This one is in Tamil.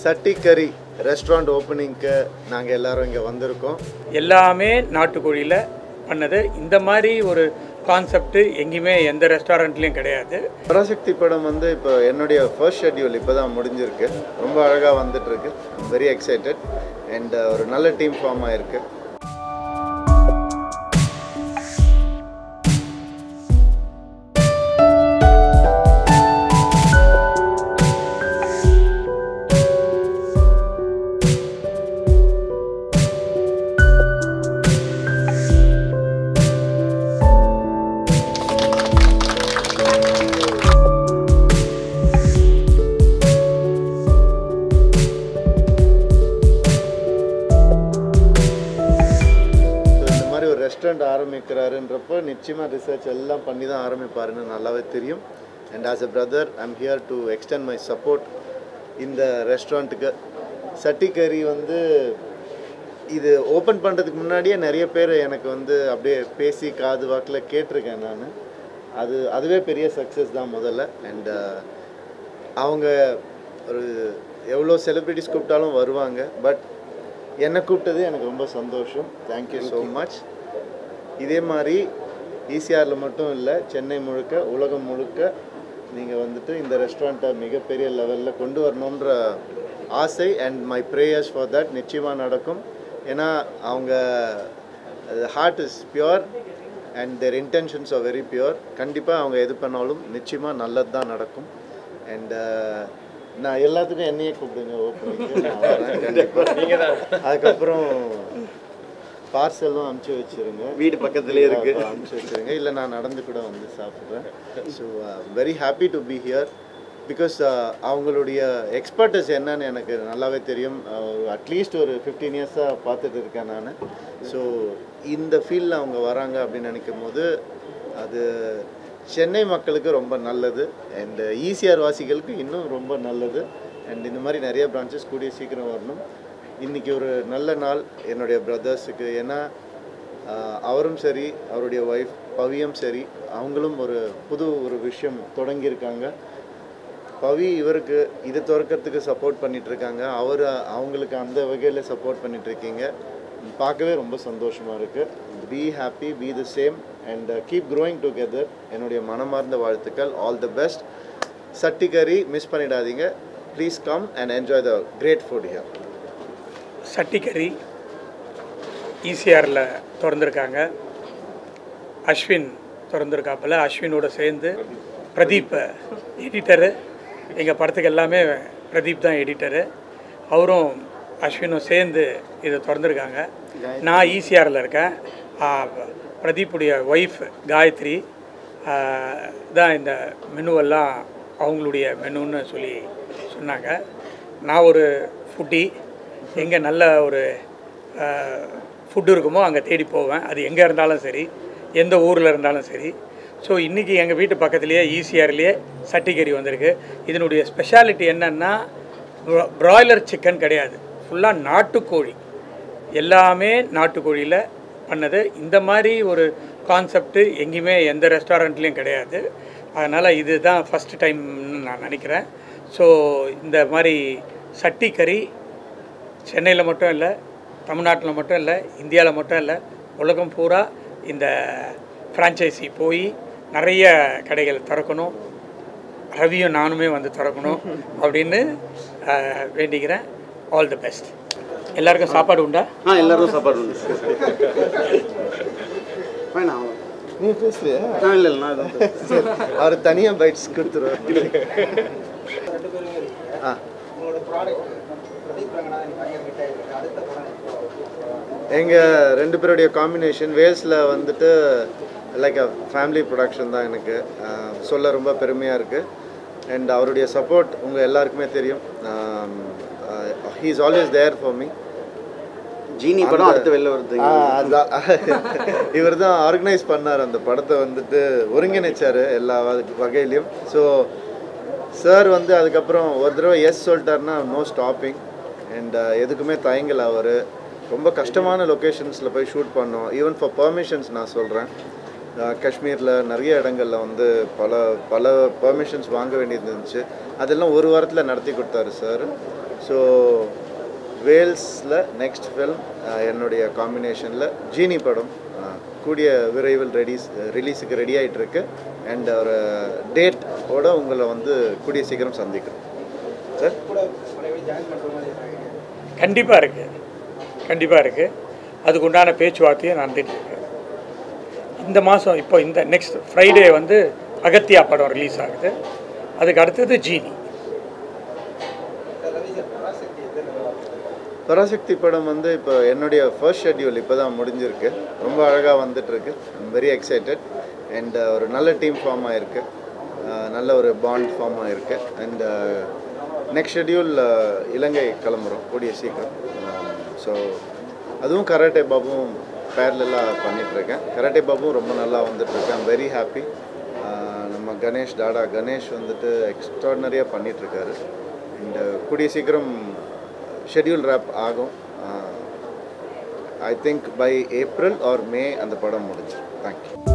சட்டிக்கறி ரெஸ்டாரண்ட் ஓப்பனிங்க்கு நாங்கள் எல்லோரும் இங்கே வந்திருக்கோம். எல்லாமே நாட்டுக்கோழியில் பண்ணது. இந்த மாதிரி ஒரு கான்செப்ட் எங்கேயுமே எந்த ரெஸ்டாரண்ட்லேயும் கிடையாது. பராசக்தி படம் வந்து இப்போ என்னுடைய ஃபர்ஸ்ட் ஷெட்யூல் இப்போ தான் முடிஞ்சிருக்கு. ரொம்ப அழகாக வந்துட்டுருக்கு. வெரி எக்ஸைட்டட் அண்ட் ஒரு நல்ல டீம் ஃபார்ம் ஆகிருக்கு. ரெஸ்டாரண்ட் ஆரம்பிக்கிறாருன்றப்போ நிச்சயமாக ரிசர்ச் எல்லாம் பண்ணி தான் ஆரம்பிப்பாருன்னு நல்லாவே தெரியும். And as a brother I am here to extend my support இந்த ரெஸ்டாரண்ட்டுக்கு. சட்டிக்கறி வந்து இது ஓப்பன் பண்ணுறதுக்கு முன்னாடியே நிறைய பேர் எனக்கு வந்து அப்படியே பேசி காது வாக்கில் கேட்டிருக்கேன் நான். அதுவே பெரிய சக்ஸஸ் தான் முதல்ல. அண்ட் அவங்க ஒரு எவ்வளோ செலிப்ரிட்டிஸ் கூப்பிட்டாலும் வருவாங்க. பட் என்னை கூப்பிட்டது எனக்கு ரொம்ப சந்தோஷம். Thank you so much. இதே மாதிரி ஈசிஆரில் மட்டும் இல்லை, சென்னை முழுக்க, உலகம் முழுக்க நீங்கள் வந்துட்டு இந்த ரெஸ்டாரண்ட்டை மிகப்பெரிய லெவலில் கொண்டு வரணுன்ற ஆசை and my prayers for that நிச்சயமாக நடக்கும். ஏன்னா அவங்க heart is pure and their intentions are very pure. கண்டிப்பாக அவங்க எது பண்ணாலும் நிச்சயமாக நல்லது தான் நடக்கும். அண்ட் நான் எல்லாத்துக்கும் என்னையே கூப்பிடுங்க ஓப்பனிங்கு, நான் வரேன் கண்டிப்பாக. அதுக்கப்புறம் பார்சலும் அனுப்பிச்சி வச்சுருங்க, வீடு பக்கத்துலேயே இருக்குது, அனுப்பிச்சி வச்சுருங்க. இல்லை நான் நடந்து கூட வந்து சாப்பிட்றேன். So very happy to be here because அவங்களுடைய எக்ஸ்பர்டஸ் என்னன்னு எனக்கு நல்லாவே தெரியும். அட்லீஸ்ட் ஒரு 15 இயர்ஸாக பார்த்துட்டு இருக்கேன் நான். ஸோ இந்த ஃபீல்டில் அவங்க வராங்க அப்படின்னு நினைக்கும் போது அது சென்னை மக்களுக்கு ரொம்ப நல்லது அண்ட் ஈசிஆர் வாசிகளுக்கு இன்னும் ரொம்ப நல்லது. அண்ட் இந்த மாதிரி நிறைய பிரான்ச்சஸ் கூடிய சீக்கிரம் வரணும். இன்றைக்கி ஒரு நல்ல நாள் என்னுடைய பிரதர்ஸுக்கு. ஏன்னா அவரும் சரி, அவருடைய ஒய்ஃப் பவியும் சரி, அவங்களும் ஒரு விஷயம் தொடங்கியிருக்காங்க. பவி இவருக்கு இதை திறக்கிறதுக்கு சப்போர்ட் பண்ணிகிட்ருக்காங்க. அவங்களுக்கு அந்த வகையில் சப்போர்ட் பண்ணிகிட்ருக்கீங்க. பார்க்கவே ரொம்ப சந்தோஷமாக இருக்குது. Be happy, be the same and keep growing together. என்னுடைய மனமார்ந்த வாழ்த்துக்கள். All the best. Chattikari miss பண்ணிடாதீங்க. Please come and enjoy the great food here. Chattikari ஈசிஆரில் திறந்துருக்காங்க. அஸ்வின் திறந்துருக்காப்பில். அஸ்வினோட சேர்ந்து பிரதீப் எடிட்டரு. எங்கள் படத்துக்கு எல்லாமே பிரதீப் தான் எடிட்டரு. அவரும் அஸ்வினும் சேர்ந்து இதை திறந்துருக்காங்க. நான் ஈசிஆரில் இருக்கேன். பிரதீப்புடைய ஒய்ஃப் காயத்ரி தான் இந்த மெனுவெல்லாம் அவங்களுடைய மெனுன்னு சொல்லி சொன்னாங்க. நான் ஒரு ஃபுட்டி. எங்கே நல்ல ஒரு ஃபுட்டு இருக்குமோ அங்கே தேடி போவேன். அது எங்கே இருந்தாலும் சரி, எந்த ஊரில் இருந்தாலும் சரி. ஸோ இன்றைக்கி எங்கள் வீட்டு பக்கத்துலேயே ஈசிஆர்லேயே சட்டிக்கறி வந்திருக்கு. இதனுடைய ஸ்பெஷாலிட்டி என்னென்னா ப்ராய்லர் சிக்கன் கிடையாது, ஃபுல்லாக நாட்டுக்கோழி. எல்லாமே நாட்டுக்கோழியில் பண்ணது. இந்த மாதிரி ஒரு கான்செப்ட் எங்கேயுமே எந்த ரெஸ்டாரண்ட்லேயும் கிடையாது. அதனால் இது தான் ஃபஸ்ட்டு டைம்னு நான் நினைக்கிறேன். ஸோ இந்த மாதிரி சட்டிக்கறி சென்னையில் மட்டும் இல்லை, தமிழ்நாட்டில் மட்டும் இல்லை, இந்தியாவில் மட்டும் இல்லை, உலகம் பூரா இந்த ஃப்ரான்ச்சைசி போய் நிறைய கடைகள் திறக்கணும். ரவியும் நானுமே வந்து திறக்கணும் அப்படின்னு வேண்டிக்கிறேன். All the best. எல்லாருக்கும் சாப்பாடு உண்டா? எல்லாருக்கும் சாப்பாடு உண்டு. நீ பேசுறியா? இல்லை நான் அவர் தனியாக பைட்ஸ் கொடுத்துருவார். எங்கள் ரெண்டு பேருடைய காம்பினேஷன் வேல்ஸில் வந்துட்டு லைக் அ ஃபேமிலி ப்ரொடக்ஷன் தான். எனக்கு சொல்ல ரொம்ப பெருமையாக இருக்குது. அண்ட் அவருடைய சப்போர்ட் உங்கள் எல்லாருக்குமே தெரியும். He is always there for me. Genie படம் அடுத்து வெளில வருது. அதுதான் இவர் தான் ஆர்கனைஸ் பண்ணார். அந்த படத்தை வந்துட்டு ஒருங்கிணைச்சார் எல்லா வகையிலையும். ஸோ சார் வந்து அதுக்கப்புறம் ஒரு தடவை எஸ் சொல்லிட்டாருன்னா நோ ஸ்டாப்பிங். அண்ட் எதுக்குமே தயங்கலை அவர். ரொம்ப கஷ்டமான லொக்கேஷன்ஸில் போய் ஷூட் பண்ணோம். ஈவன் ஃபார் பர்மிஷன்ஸ் நான் சொல்கிறேன். காஷ்மீரில் நிறைய இடங்களில் வந்து பல பல பெர்மிஷன்ஸ் வாங்க வேண்டியது இருந்துச்சு. அதெல்லாம் ஒரு வாரத்தில் நடத்தி கொடுத்தாரு சார். ஸோ வேல்ஸில் நெக்ஸ்ட் ஃபில்ம் என்னுடைய காம்பினேஷனில் ஜீனி படம் கூடிய விரைவில் ரிலீஸுக்கு ரெடி ஆகிட்டுருக்கு. அண்ட் ஒரு டேட்டோட உங்களை வந்து கூடிய சீக்கிரம் சந்திக்கிறோம் சார். கண்டிப்பாக இருக்குது. அதுக்கு உண்டான பேச்சுவார்த்தையை நடந்துகிட்ருக்கு. இந்த மாதம் இப்போ இந்த நெக்ஸ்ட் ஃப்ரைடே வந்து அகத்தியா படம் ரிலீஸ் ஆகுது. அதுக்கு அடுத்தது ஜீனி. பராசக்தி படம் வந்து இப்போ என்னுடைய ஃபர்ஸ்ட் ஷெட்யூல் இப்போ தான் முடிஞ்சிருக்கு. ரொம்ப அழகாக வந்துட்டுருக்கு. I'm very excited. அண்ட் ஒரு நல்ல டீம் ஃபார்ம் ஆகிருக்கு. நல்ல ஒரு பாண்ட் ஃபார்ம் ஆகிருக்கு. அண்ட் நெக்ஸ்ட் ஷெட்யூல் இலங்கை கிளம்புறோம் கூடிய சீக்கிரம். ஸோ அதுவும் கராட்டே பாபுவும் பேரலாக பண்ணிகிட்ருக்கேன். கராட்டே பாபுவும் ரொம்ப நல்லா வந்துட்டுருக்கேன். I'm very happy. நம்ம கணேஷ் வந்துட்டு எக்ஸ்ட்ராடனரியாக பண்ணிகிட்ருக்காரு. அண்ட் கூடிய சீக்கிரம் ஷெட்யூல் ரேப் ஆகும். I think by April or May அந்த படம் முடிஞ்சிடும். தேங்க்யூ.